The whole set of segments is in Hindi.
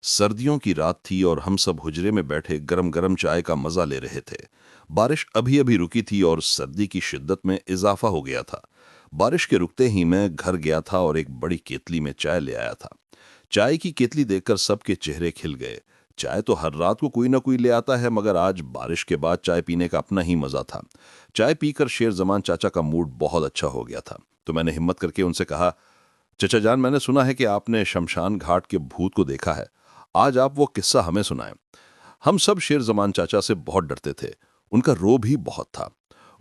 सर्दियों की रात थी और हम सब हुजरे में बैठे गरम गरम चाय का मजा ले रहे थे। बारिश अभी अभी रुकी थी और सर्दी की शिद्दत में इजाफा हो गया था। बारिश के रुकते ही मैं घर गया था और एक बड़ी केतली में चाय ले आया था। चाय की केतली देखकर सबके चेहरे खिल गए। चाय तो हर रात को कोई ना कोई ले आता है, मगर आज बारिश के बाद चाय पीने का अपना ही मजा था। चाय पीकर शेर जमान चाचा का मूड बहुत अच्छा हो गया था, तो मैंने हिम्मत करके उनसे कहा, चचा जान, मैंने सुना है कि आपने शमशान घाट के भूत को देखा है। आज आप वो किस्सा हमें सुनाएं। हम सब शेर जमान चाचा से बहुत डरते थे। उनका रोब भी बहुत था।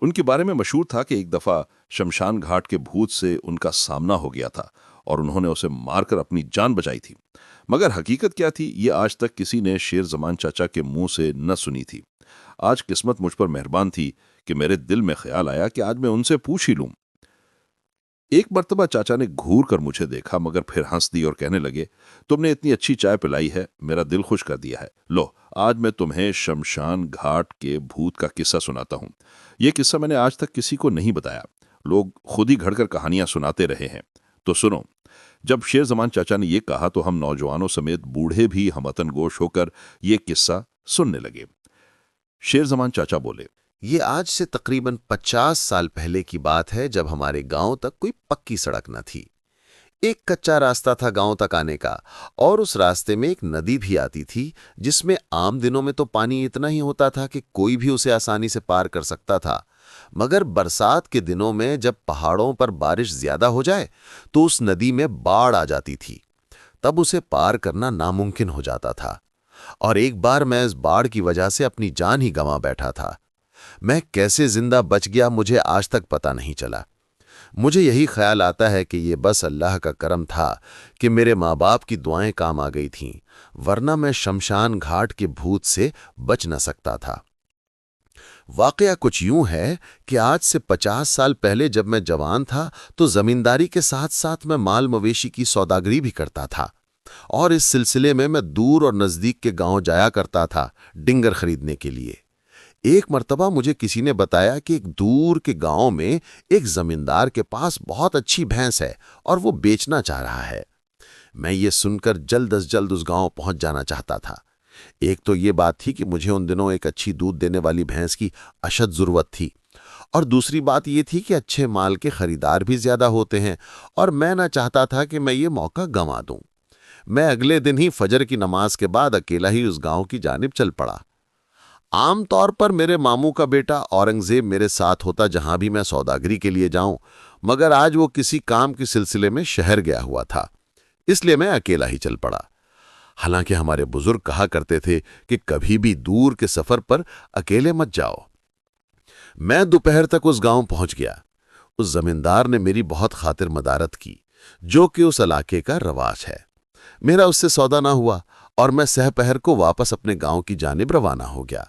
उनके बारे में मशहूर था कि एक दफा शमशान घाट के भूत से उनका सामना हो गया था और उन्होंने उसे मारकर अपनी जान बचाई थी। मगर हकीकत क्या थी, ये आज तक किसी ने शेर जमान चाचा के मुंह से न सुनी थी। आज किस्मत मुझ पर मेहरबान थी कि मेरे दिल में ख्याल आया कि आज मैं उनसे पूछ ही लूं। एक मर्तबा चाचा ने घूर कर मुझे देखा, मगर फिर हंस दी और कहने लगे, तुमने इतनी अच्छी चाय पिलाई है, मेरा दिल खुश कर दिया है। लो, आज मैं तुम्हें शमशान घाट के भूत का किस्सा सुनाता हूँ। यह किस्सा मैंने आज तक किसी को नहीं बताया। लोग खुद ही घड़कर कहानियां सुनाते रहे हैं। तो सुनो। जब शेर जमान चाचा ने यह कहा तो हम नौजवानों समेत बूढ़े भी हमतन गोश होकर यह किस्सा सुनने लगे। शेर जमान चाचा बोले, ये आज से तकरीबन 50 साल पहले की बात है, जब हमारे गांव तक कोई पक्की सड़क न थी। एक कच्चा रास्ता था गांव तक आने का, और उस रास्ते में एक नदी भी आती थी, जिसमें आम दिनों में तो पानी इतना ही होता था कि कोई भी उसे आसानी से पार कर सकता था। मगर बरसात के दिनों में जब पहाड़ों पर बारिश ज्यादा हो जाए तो उस नदी में बाढ़ आ जाती थी। तब उसे पार करना नामुमकिन हो जाता था। और एक बार मैं इस बाढ़ की वजह से अपनी जान ही गंवा बैठा था। मैं कैसे जिंदा बच गया मुझे आज तक पता नहीं चला। मुझे यही ख्याल आता है कि ये बस अल्लाह का करम था कि मेरे माँ बाप की दुआएं काम आ गई थीं, वरना मैं शमशान घाट के भूत से बच न सकता था। वाकया कुछ यूं है कि आज से 50 साल पहले जब मैं जवान था तो जमींदारी के साथ साथ मैं माल मवेशी की सौदागरी भी करता था, और इस सिलसिले में मैं दूर और नजदीक के गांव जाया करता था डिंगर खरीदने के लिए। एक मर्तबा मुझे किसी ने बताया कि एक दूर के गांव में एक जमींदार के पास बहुत अच्छी भैंस है और वो बेचना चाह रहा है। मैं ये सुनकर जल्द अज जल्द उस गांव पहुंच जाना चाहता था। एक तो ये बात थी कि मुझे उन दिनों एक अच्छी दूध देने वाली भैंस की अशद जरूरत थी, और दूसरी बात ये थी कि अच्छे माल के खरीदार भी ज्यादा होते हैं, और मैं ना चाहता था कि मैं ये मौका गंवा दूं। मैं अगले दिन ही फजर की नमाज के बाद अकेला ही उस गांव की जानिब चल पड़ा। आम तौर पर मेरे मामू का बेटा औरंगजेब मेरे साथ होता जहां भी मैं सौदागरी के लिए जाऊं, मगर आज वो किसी काम के सिलसिले में शहर गया हुआ था, इसलिए मैं अकेला ही चल पड़ा। हालांकि हमारे बुजुर्ग कहा करते थे कि कभी भी दूर के सफर पर अकेले मत जाओ। मैं दोपहर तक उस गांव पहुंच गया। उस जमींदार ने मेरी बहुत खातिर मदारत की, जो कि उस इलाके का रवाज है। मेरा उससे सौदा ना हुआ और मैं सहपहर को वापस अपने गांव की जानिब रवाना हो गया।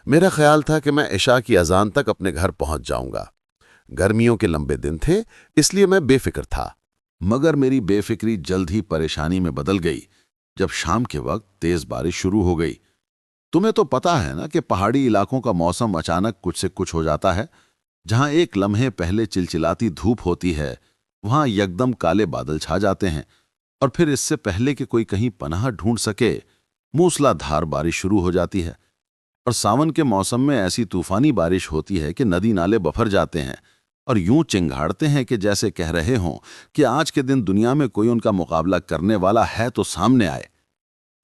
मेरा ख्याल था कि मैं इशा की अजान तक अपने घर पहुंच जाऊंगा। गर्मियों के लंबे दिन थे, इसलिए मैं बेफिक्र था। मगर मेरी बेफिक्री जल्द ही परेशानी में बदल गई जब शाम के वक्त तेज बारिश शुरू हो गई। तुम्हें तो पता है ना कि पहाड़ी इलाकों का मौसम अचानक कुछ से कुछ हो जाता है। जहां एक लम्हे पहले चिलचिलाती धूप होती है, वहां यकदम काले बादल छा जाते हैं, और फिर इससे पहले कि कोई कहीं पनाह ढूंढ सके, मूसलाधार बारिश शुरू हो जाती है। और सावन के मौसम में ऐसी तूफानी बारिश होती है कि नदी नाले बफर जाते हैं और यूं चिंगाड़ते हैं कि जैसे कह रहे हों कि आज के दिन दुनिया में कोई उनका मुकाबला करने वाला है तो सामने आए।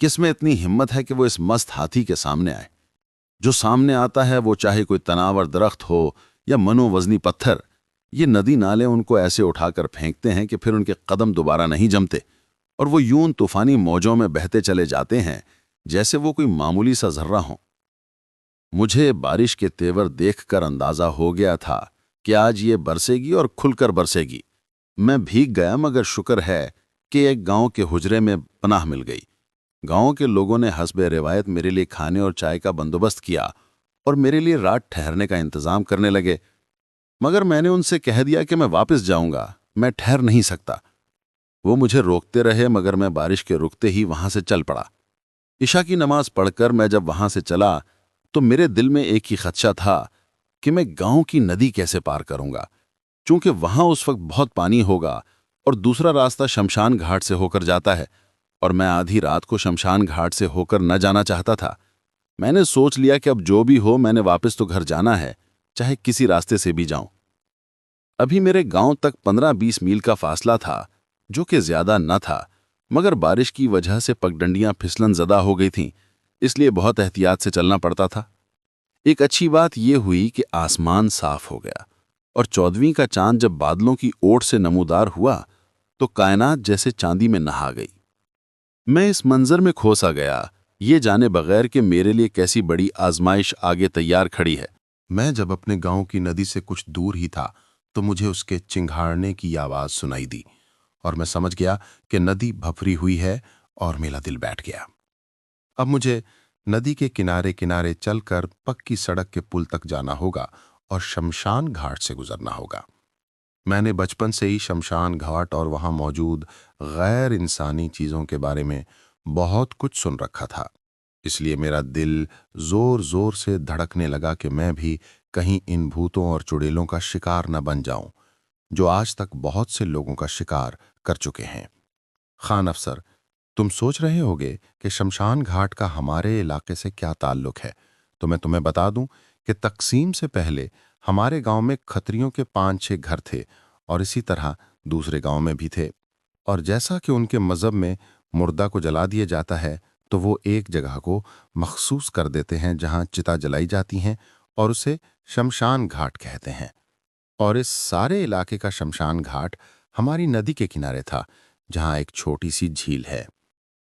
किसमें इतनी हिम्मत है कि वो इस मस्त हाथी के सामने आए? जो सामने आता है वो चाहे कोई तनावर दरख्त हो या मनोवजनी पत्थर, ये नदी नाले उनको ऐसे उठाकर फेंकते हैं कि फिर उनके कदम दोबारा नहीं जमते, और वो यूं तूफानी मौजों में बहते चले जाते हैं जैसे वो कोई मामूली सा जर्रा हो। मुझे बारिश के तेवर देखकर अंदाजा हो गया था कि आज ये बरसेगी और खुलकर बरसेगी। मैं भीग गया, मगर शुक्र है कि एक गांव के हुजरे में पनाह मिल गई। गांव के लोगों ने हस्बे रिवायत मेरे लिए खाने और चाय का बंदोबस्त किया और मेरे लिए रात ठहरने का इंतजाम करने लगे। मगर मैंने उनसे कह दिया कि मैं वापस जाऊंगा, मैं ठहर नहीं सकता। वो मुझे रोकते रहे, मगर मैं बारिश के रुकते ही वहां से चल पड़ा। इशा की नमाज पढ़कर मैं जब वहां से चला तो मेरे दिल में एक ही खदशा था कि मैं गांव की नदी कैसे पार करूंगा, चूंकि वहां उस वक्त बहुत पानी होगा और दूसरा रास्ता शमशान घाट से होकर जाता है, और मैं आधी रात को शमशान घाट से होकर न जाना चाहता था। मैंने सोच लिया कि अब जो भी हो मैंने वापस तो घर जाना है, चाहे किसी रास्ते से भी जाऊं। अभी मेरे गांव तक 15-20 मील का फासला था, जो कि ज्यादा न था, मगर बारिश की वजह से पगडंडियां फिसलन ज़दा हो गई थीं, इसलिए बहुत एहतियात से चलना पड़ता था। एक अच्छी बात यह हुई कि आसमान साफ हो गया और 14वीं का चांद जब बादलों की ओट से नमूदार हुआ तो कायनात जैसे चांदी में नहा गई। मैं इस मंजर में खो सा गया, ये जाने बगैर कि मेरे लिए कैसी बड़ी आजमाइश आगे तैयार खड़ी है। मैं जब अपने गांव की नदी से कुछ दूर ही था तो मुझे उसके चिंघाड़ने की आवाज सुनाई दी और मैं समझ गया कि नदी भफरी हुई है और मेरा दिल बैठ गया। अब मुझे नदी के किनारे किनारे चलकर पक्की सड़क के पुल तक जाना होगा और शमशान घाट से गुजरना होगा। मैंने बचपन से ही शमशान घाट और वहां मौजूद गैर इंसानी चीजों के बारे में बहुत कुछ सुन रखा था, इसलिए मेरा दिल जोर जोर से धड़कने लगा कि मैं भी कहीं इन भूतों और चुड़ैलों का शिकार न बन जाऊं, जो आज तक बहुत से लोगों का शिकार कर चुके हैं। खान अफसर, तुम सोच रहे होगे कि शमशान घाट का हमारे इलाके से क्या ताल्लुक है, तो मैं तुम्हें बता दूं कि तकसीम से पहले हमारे गांव में खत्रियों के 5-6 घर थे और इसी तरह दूसरे गांव में भी थे। और जैसा कि उनके मज़हब में मुर्दा को जला दिया जाता है तो वो एक जगह को मखसूस कर देते हैं जहां चिता जलाई जाती हैं और उसे शमशान घाट कहते हैं। और इस सारे इलाके का शमशान घाट हमारी नदी के किनारे था, जहां एक छोटी सी झील है।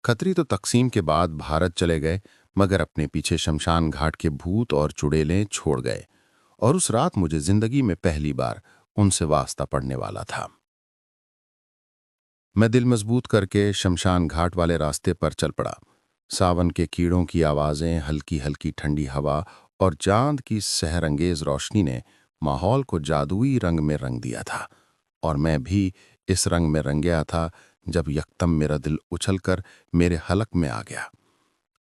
खत्री तो तकसीम के बाद भारत चले गए, मगर अपने पीछे शमशान घाट के भूत और चुड़ैलें छोड़ गए, और उस रात मुझे जिंदगी में पहली बार उनसे वास्ता पड़ने वाला था। मैं दिल मजबूत करके शमशान घाट वाले रास्ते पर चल पड़ा। सावन के कीड़ों की आवाजें, हल्की हल्की ठंडी हवा और चांद की सहरंगेज रोशनी ने माहौल को जादुई रंग में रंग दिया था, और मैं भी इस रंग में रंग गया था जब यकदम मेरा दिल उछलकर मेरे हलक में आ गया।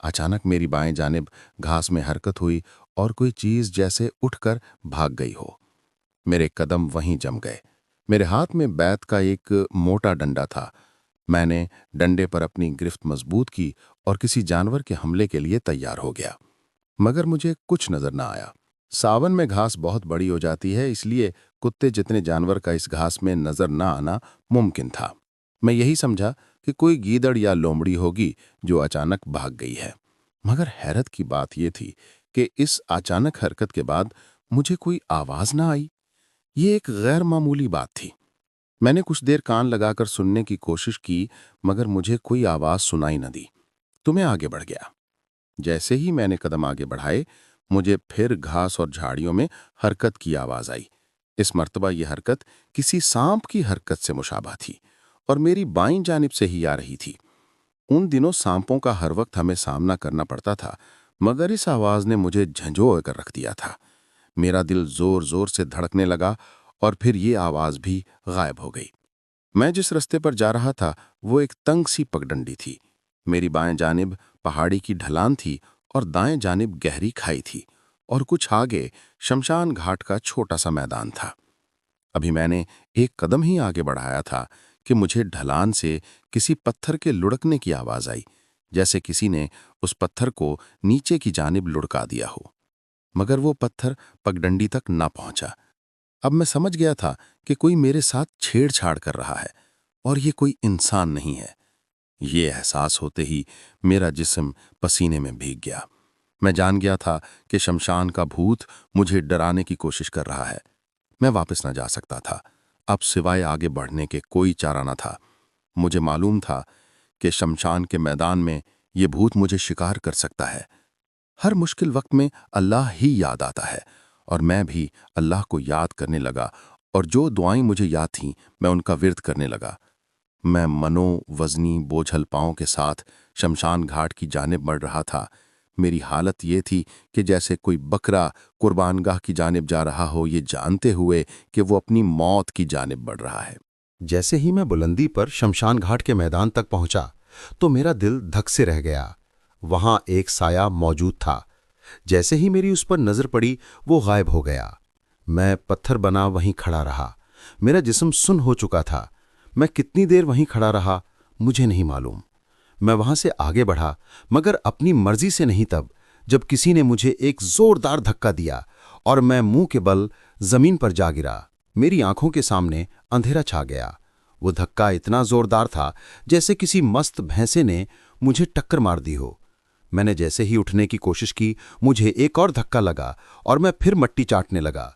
अचानक मेरी बाएं जानिब घास में हरकत हुई और कोई चीज जैसे उठकर भाग गई हो। मेरे कदम वहीं जम गए। मेरे हाथ में बैत का एक मोटा डंडा था। मैंने डंडे पर अपनी गिरफ्त मजबूत की और किसी जानवर के हमले के लिए तैयार हो गया, मगर मुझे कुछ नजर न आया। सावन में घास बहुत बड़ी हो जाती है, इसलिए कुत्ते जितने जानवर का इस घास में नजर न आना मुमकिन था। मैं यही समझा कि कोई गीदड़ या लोमड़ी होगी जो अचानक भाग गई है। मगर हैरत की बात यह थी कि इस अचानक हरकत के बाद मुझे कोई आवाज ना आई। ये एक गैर मामूली बात थी। मैंने कुछ देर कान लगाकर सुनने की कोशिश की, मगर मुझे कोई आवाज सुनाई न दी, तो मैं आगे बढ़ गया। जैसे ही मैंने कदम आगे बढ़ाए, मुझे फिर घास और झाड़ियों में हरकत की आवाज आई। इस मर्तबा यह हरकत किसी सांप की हरकत से मुशाबह थी और मेरी बाईं जानिब से ही आ रही थी। उन दिनों सांपों का हर वक्त हमें सामना करना पड़ता था, मगर इस आवाज ने मुझे झंझोड़ कर रख दिया था। मेरा दिल जोर जोर से धड़कने लगा और फिर ये आवाज भी गायब हो गई। मैं जिस रास्ते पर जा रहा था वो एक तंग सी पगडंडी थी। मेरी बाएं जानिब पहाड़ी की ढलान थी और दाएं जानिब गहरी खाई थी, और कुछ आगे शमशान घाट का छोटा सा मैदान था। अभी मैंने एक कदम ही आगे बढ़ाया था कि मुझे ढलान से किसी पत्थर के लुढ़कने की आवाज आई, जैसे किसी ने उस पत्थर को नीचे की जानिब लुढ़का दिया हो, मगर वो पत्थर पगडंडी तक ना पहुंचा। अब मैं समझ गया था कि कोई मेरे साथ छेड़छाड़ कर रहा है और ये कोई इंसान नहीं है। ये एहसास होते ही मेरा जिस्म पसीने में भीग गया। मैं जान गया था कि शमशान का भूत मुझे डराने की कोशिश कर रहा है। मैं वापस न जा सकता था। अब सिवाय आगे बढ़ने के कोई चारा न था। मुझे मालूम था कि शमशान के मैदान में ये भूत मुझे शिकार कर सकता है। हर मुश्किल वक्त में अल्लाह ही याद आता है, और मैं भी अल्लाह को याद करने लगा, और जो दुआएं मुझे याद थीं मैं उनका विर्द करने लगा। मैं वजनी बोझल पांव के साथ शमशान घाट की जानिब बढ़ रहा था। मेरी हालत ये थी कि जैसे कोई बकरा कुर्बानगाह की जानिब जा रहा हो, ये जानते हुए कि वो अपनी मौत की जानिब बढ़ रहा है। जैसे ही मैं बुलंदी पर शमशान घाट के मैदान तक पहुंचा तो मेरा दिल धक से रह गया। वहां एक साया मौजूद था। जैसे ही मेरी उस पर नजर पड़ी वो गायब हो गया। मैं पत्थर बना वहीं खड़ा रहा। मेरा जिस्म सुन्न हो चुका था। मैं कितनी देर वहीं खड़ा रहा मुझे नहीं मालूम। मैं वहां से आगे बढ़ा, मगर अपनी मर्जी से नहीं। तब जब किसी ने मुझे एक जोरदार धक्का दिया और मैं मुंह के बल जमीन पर जा गिरा। मेरी आंखों के सामने अंधेरा छा गया। वो धक्का इतना जोरदार था जैसे किसी मस्त भैंसे ने मुझे टक्कर मार दी हो। मैंने जैसे ही उठने की कोशिश की, मुझे एक और धक्का लगा और मैं फिर मट्टी चाटने लगा।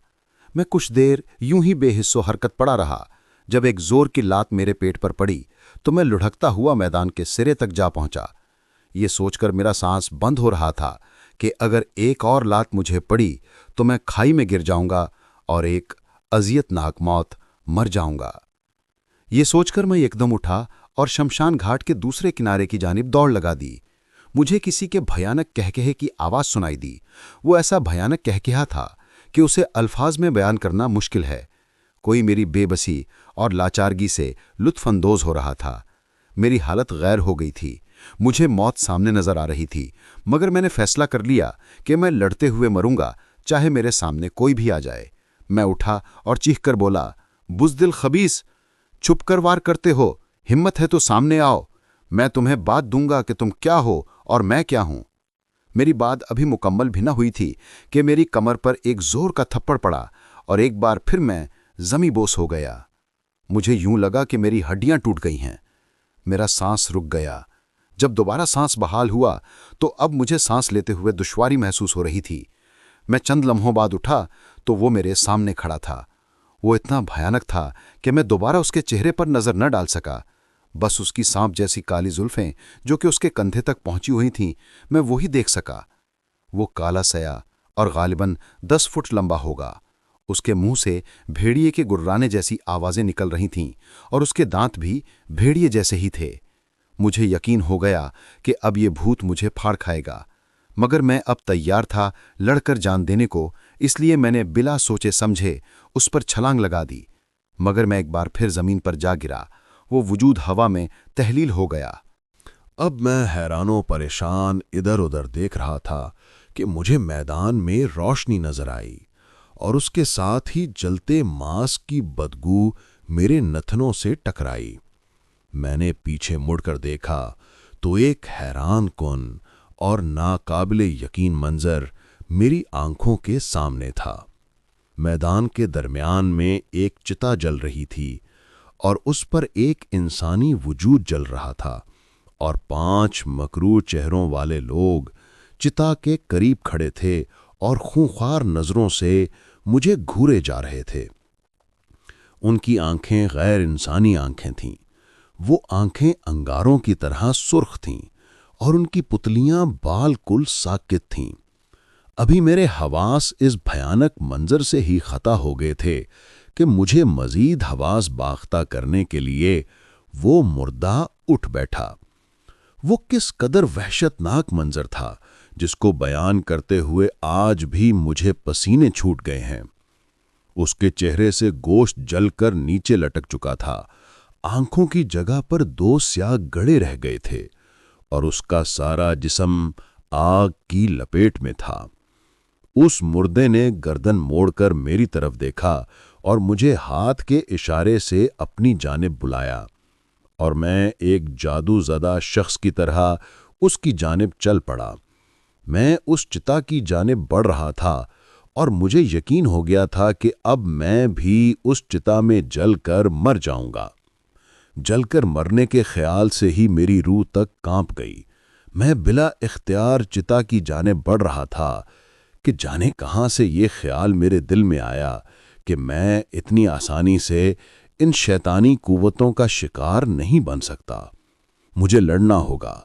मैं कुछ देर यूं ही बेहिस्सो हरकत पड़ा रहा। जब एक जोर की लात मेरे पेट पर पड़ी तो मैं लुढ़कता हुआ मैदान के सिरे तक जा पहुंचा। ये सोचकर मेरा सांस बंद हो रहा था कि अगर एक और लात मुझे पड़ी तो मैं खाई में गिर जाऊंगा और एक अजियतनाक मौत मर जाऊंगा। ये सोचकर मैं एकदम उठा और शमशान घाट के दूसरे किनारे की जानिब दौड़ लगा दी। मुझे किसी के भयानक कहकहे की आवाज सुनाई दी। वो ऐसा भयानक कहकहा था कि उसे अल्फाज में बयान करना मुश्किल है। कोई मेरी बेबसी और लाचारगी से लुत्फअंदोज हो रहा था। मेरी हालत गैर हो गई थी। मुझे मौत सामने नजर आ रही थी, मगर मैंने फैसला कर लिया कि मैं लड़ते हुए मरूंगा, चाहे मेरे सामने कोई भी आ जाए। मैं उठा और चीखकर बोला, बुज़दिल खबीस, छुप कर वार करते हो, हिम्मत है तो सामने आओ। मैं तुम्हें बात दूंगा कि तुम क्या हो और मैं क्या हूं। मेरी बात अभी मुकम्मल भी न हुई थी कि मेरी कमर पर एक जोर का थप्पड़ पड़ा और एक बार फिर मैं जमी बोस हो गया। मुझे यूं लगा कि मेरी हड्डियां टूट गई हैं। मेरा सांस रुक गया। जब दोबारा सांस बहाल हुआ तो अब मुझे सांस लेते हुए दुश्वारी महसूस हो रही थी। मैं चंद लम्हों बाद उठा तो वो मेरे सामने खड़ा था। वो इतना भयानक था कि मैं दोबारा उसके चेहरे पर नजर न डाल सका। बस उसकी सांप जैसी काली जुल्फें जो कि उसके कंधे तक पहुंची हुई थीं, मैं वही देख सका। वो काला सया और गालिबन 10 फुट लंबा होगा। उसके मुंह से भेड़िए के गुर्राने जैसी आवाजें निकल रही थीं और उसके दांत भी भेड़िए जैसे ही थे। मुझे यकीन हो गया कि अब ये भूत मुझे फाड़ खाएगा, मगर मैं अब तैयार था लड़कर जान देने को, इसलिए मैंने बिला सोचे समझे उस पर छलांग लगा दी। मगर मैं एक बार फिर जमीन पर जा गिरा। वो वजूद हवा में तहलील हो गया। अब मैं हैरानो परेशान इधर उधर देख रहा था कि मुझे मैदान में रोशनी नजर आई और उसके साथ ही जलते मांस की बदबू मेरे नथनों से टकराई। मैंने पीछे मुड़कर देखा तो एक हैरान कुन और नाकाबिले यकीन मंजर मेरी आंखों के सामने था। मैदान के दरमियान में एक चिता जल रही थी और उस पर एक इंसानी वजूद जल रहा था और 5 मकरूर चेहरों वाले लोग चिता के करीब खड़े थे और खूंखार नजरों से मुझे घूरे जा रहे थे। उनकी आंखें गैर इंसानी आंखें थीं। वो आंखें अंगारों की तरह सुर्ख थीं और उनकी पुतलियां बालकुल साकित थीं। अभी मेरे हवास इस भयानक मंजर से ही खता हो गए थे कि मुझे मजीद हवास बाख्ता करने के लिए वो मुर्दा उठ बैठा। वो किस कदर वहशतनाक मंजर था जिसको बयान करते हुए आज भी मुझे पसीने छूट गए हैं। उसके चेहरे से गोश्त जलकर नीचे लटक चुका था। आंखों की जगह पर 2 स्याह गड़े रह गए थे और उसका सारा जिस्म आग की लपेट में था। उस मुर्दे ने गर्दन मोड़कर मेरी तरफ देखा और मुझे हाथ के इशारे से अपनी जानिब बुलाया और मैं एक जादूज़दा शख्स की तरह उसकी जानिब चल पड़ा। मैं उस चिता की जानिब बढ़ रहा था और मुझे यकीन हो गया था कि अब मैं भी उस चिता में जलकर मर जाऊंगा। जलकर मरने के ख्याल से ही मेरी रूह तक कांप गई। मैं बिला इख्तियार चिता की जानिब बढ़ रहा था कि जाने कहां से ये ख्याल मेरे दिल में आया कि मैं इतनी आसानी से इन शैतानी कुव्वतों का शिकार नहीं बन सकता। मुझे लड़ना होगा।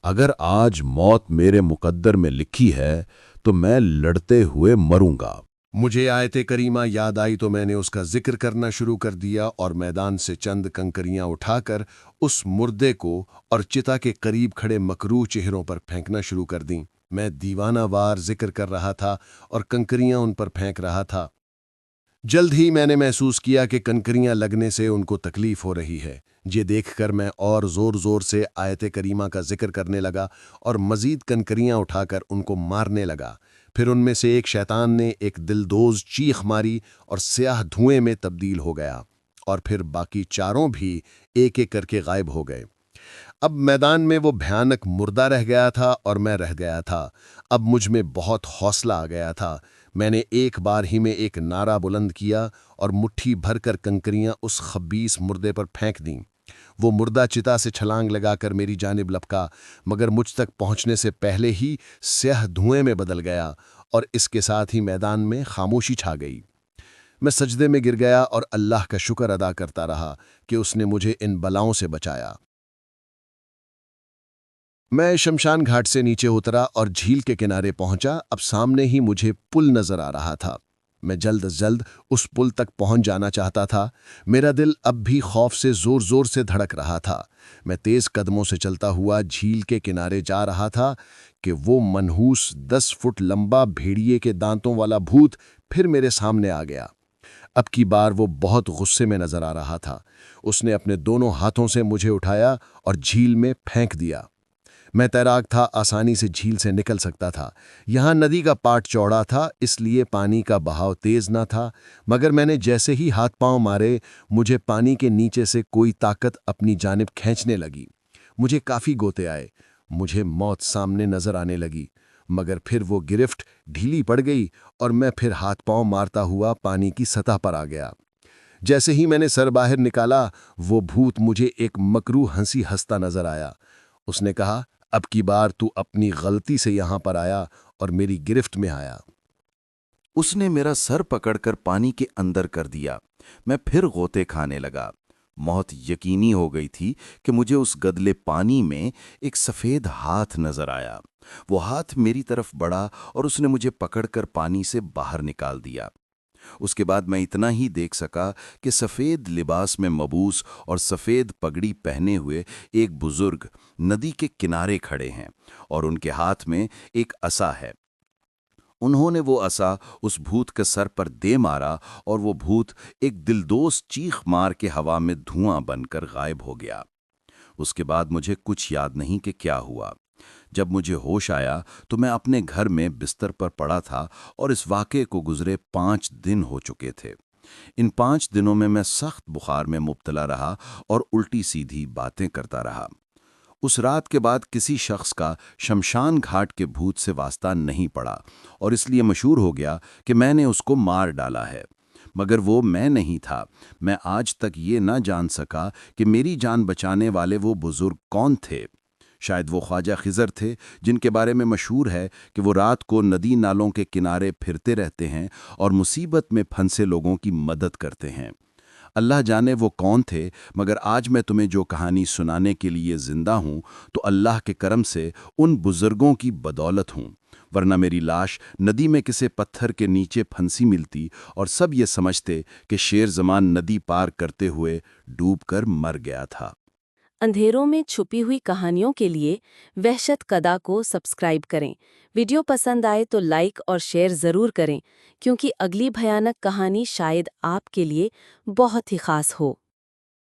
अगर आज मौत मेरे मुकद्दर में लिखी है तो मैं लड़ते हुए मरूंगा। मुझे आयते करीमा याद आई तो मैंने उसका जिक्र करना शुरू कर दिया और मैदान से चंद कंकरियां उठाकर उस मुर्दे को और चिता के करीब खड़े मकरूह चेहरों पर फेंकना शुरू कर दी। मैं दीवानावार जिक्र कर रहा था और कंकरियां उन पर फेंक रहा था। जल्द ही मैंने महसूस किया कि कंकरियां लगने से उनको तकलीफ हो रही है। ये देखकर मैं और जोर जोर से आयते करीमा का जिक्र करने लगा और मजीद कंकरियां उठाकर उनको मारने लगा। फिर उनमें से एक शैतान ने एक दिलदोज चीख मारी और स्याह धुएं में तब्दील हो गया और फिर बाकी चारों भी एक एक करके गायब हो गए। अब मैदान में वो भयानक मुर्दा रह गया था और मैं रह गया था। अब मुझ में बहुत हौसला आ गया था। मैंने एक बार ही में एक नारा बुलंद किया और मुट्ठी भरकर कंकरियां उस खबीस मुर्दे पर फेंक दीं। वो मुर्दा चिता से छलांग लगाकर मेरी जानिब लपका, मगर मुझ तक पहुंचने से पहले ही स्याह धुएं में बदल गया और इसके साथ ही मैदान में खामोशी छा गई। मैं सजदे में गिर गया और अल्लाह का शुक्र अदा करता रहा कि उसने मुझे इन बलाओं से बचाया। मैं शमशान घाट से नीचे उतरा और झील के किनारे पहुंचा। अब सामने ही मुझे पुल नजर आ रहा था। मैं जल्द अज जल्द उस पुल तक पहुंच जाना चाहता था। मेरा दिल अब भी खौफ से जोर जोर से धड़क रहा था। मैं तेज कदमों से चलता हुआ झील के किनारे जा रहा था कि वो मनहूस 10 फुट लंबा भेड़िए के दांतों वाला भूत फिर मेरे सामने आ गया। अब की बार वो बहुत गुस्से में नजर आ रहा था। उसने अपने दोनों हाथों से मुझे उठाया और झील में फेंक दिया। मैं तैराक था, आसानी से झील से निकल सकता था। यहाँ नदी का पाट चौड़ा था, इसलिए पानी का बहाव तेज न था, मगर मैंने जैसे ही हाथ पांव मारे, मुझे पानी के नीचे से कोई ताकत अपनी जानिब खींचने लगी। मुझे काफी गोते आए। मुझे मौत सामने नजर आने लगी, मगर फिर वो गिरफ्त ढीली पड़ गई और मैं फिर हाथ पांव मारता हुआ पानी की सतह पर आ गया। जैसे ही मैंने सर बाहर निकाला, वो भूत मुझे एक मकरू हंसी हंसता नजर आया। उसने कहा, अब की बार तू अपनी गलती से यहां पर आया और मेरी गिरफ्त में आया। उसने मेरा सर पकड़कर पानी के अंदर कर दिया। मैं फिर गोते खाने लगा। मौत यकीनी हो गई थी कि मुझे उस गदले पानी में एक सफ़ेद हाथ नजर आया। वो हाथ मेरी तरफ बढ़ा और उसने मुझे पकड़कर पानी से बाहर निकाल दिया। उसके बाद मैं इतना ही देख सका कि सफ़ेद लिबास में मबूस और सफ़ेद पगड़ी पहने हुए एक बुजुर्ग नदी के किनारे खड़े हैं और उनके हाथ में एक असा है। उन्होंने वो असा उस भूत के सर पर दे मारा और वो भूत एक दिलदोज चीख मार के हवा में धुआं बनकर गायब हो गया। उसके बाद मुझे कुछ याद नहीं कि क्या हुआ। जब मुझे होश आया तो मैं अपने घर में बिस्तर पर पड़ा था और इस वाक़े को गुजरे 5 दिन हो चुके थे। इन 5 दिनों में मैं सख्त बुखार में मुब्तला रहा और उल्टी सीधी बातें करता रहा। उस रात के बाद किसी शख्स का शमशान घाट के भूत से वास्ता नहीं पड़ा और इसलिए मशहूर हो गया कि मैंने उसको मार डाला है। मगर वो मैं नहीं था। मैं आज तक ये ना जान सका कि मेरी जान बचाने वाले वो बुजुर्ग कौन थे। शायद वो ख्वाजा खिज़र थे, जिनके बारे में मशहूर है कि वो रात को नदी नालों के किनारे फिरते रहते हैं और मुसीबत में फंसे लोगों की मदद करते हैं। अल्लाह जाने वो कौन थे, मगर आज मैं तुम्हें जो कहानी सुनाने के लिए ज़िंदा हूँ तो अल्लाह के करम से उन बुज़ुर्गों की बदौलत हूँ, वरना मेरी लाश नदी में किसी पत्थर के नीचे फंसी मिलती और सब ये समझते कि शेर ज़मान नदी पार करते हुए डूबकर मर गया था। अंधेरों में छुपी हुई कहानियों के लिए वहशत कदा को सब्सक्राइब करें। वीडियो पसंद आए तो लाइक और शेयर ज़रूर करें, क्योंकि अगली भयानक कहानी शायद आपके लिए बहुत ही ख़ास हो।